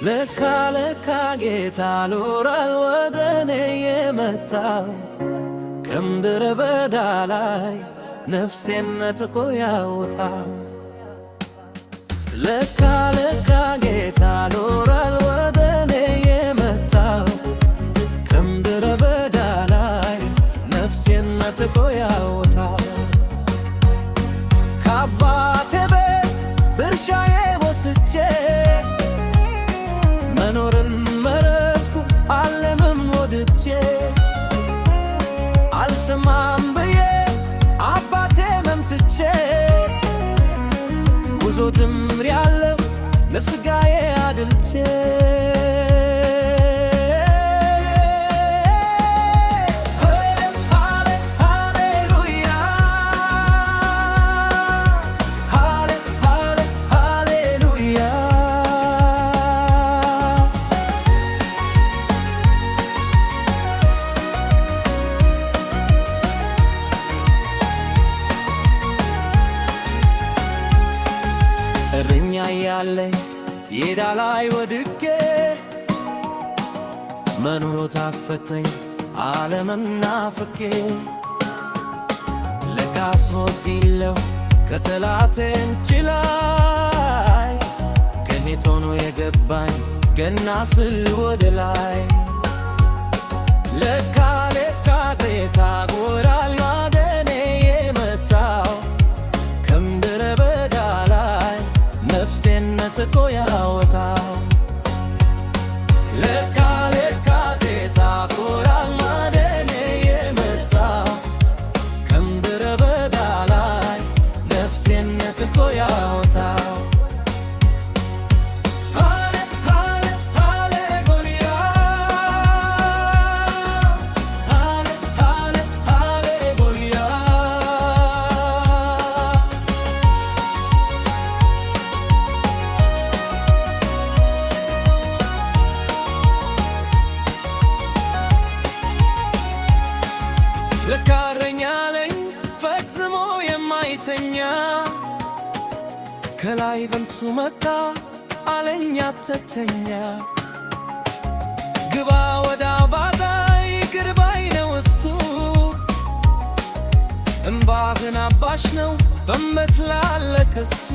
ለካ ለካ ጌታ ኖሯል ወደኔ የመጣው ከምድረ በዳ ላይ ነፍሴን ነጥቆ ያወጣው። ለካ ለካ ጌታ ኖሯል ወደኔ የመጣው ከምድረ በዳ ላይ ነፍሴን ነጥቆ ያወጣው። ከአባቴ ቤት ድርሻዬ ወስጄ መኖርን መረጥኩ ዓለምም ወድጄ አልሰማም ብዬ አባቴ መምትቼ ጉዞ ጀምሬአለሁ ለሥጋዬ አድልቼ። እረኛ ያለኝ ሜዳ ላይ ወድቄ መኖር ታፈተኝ ዓለምን ናፍቄ። ለካስ ወዲለሁ ከጠላቴ እጅ ላይ ከኔት ሆኖ የገባኝ ገና ስል ወደ ላይ። ለካ ለካ ጌታ ኖሯል ወደኔ የመጣው ከምድረ በዳ ላይ ነፍሴን ነጥቆ ያወጣው። ለካ ለካ ጌታ ኖሯል ወደኔ የመጣው ከምድረ በዳ ላይ ነፍሴን ነጥቆ ያወጣው። ለካ እረኛ አለኝ ፈጽሞ የማይተኛ ከላይ በልቶ መጣ አለኝ አትተኛ። ግባ ወደ አባታ ይቅር ባይ ነው እሱ እምባህን አባሽ ነው በእምነት ላለ ከሱ።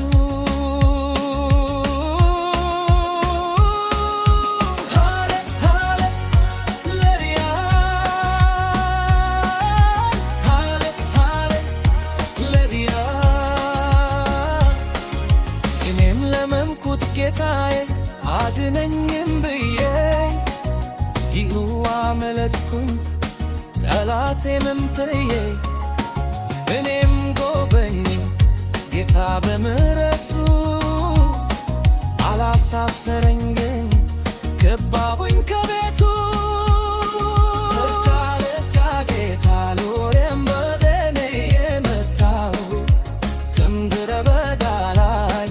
ጌታዬ አድነኝም ብዬ ይህው አመለጥኩኝ ጠላቴ መምትዬ። እኔም ጎበኝ ጌታ በምሕረቱ አላሳፈረኝ ግን ገባሁኝ ከቤቱ። ለካ ለካ ጌታ ኖሯል ወደኔ የመጣው ከምድረ በዳ ላይ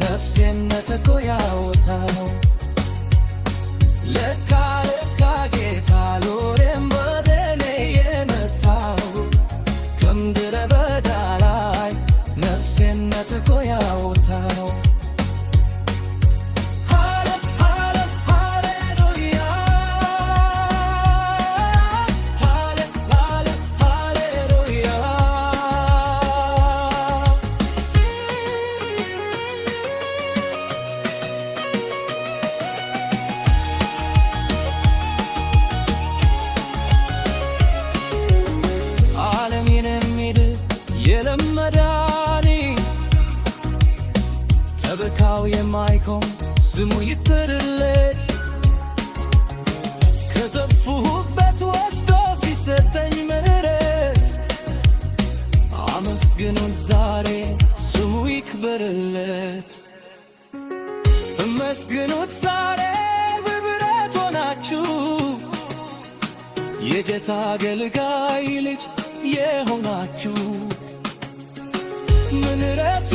ነፍሴን ነጥቆ ያወጣው። ለካ ለካ ጌታ ኖሯል ወደኔ የመጣው ከምድረ በዳ ላይ ነፍሴን ነጥቆ ያወጣው። የለመዳኒ ተበካው የማይቆም ስሙ ይጠርለት ከተፉበት ወስዶ ሲሰጠኝ ምሕረት አመስግኑን ዛሬ ስሙ ይክበርለት። አመስግኑት ዛሬ በብረት ሆናችሁ የጌታ አገልጋይ ልጅ የሆናችሁ ምሕረቱ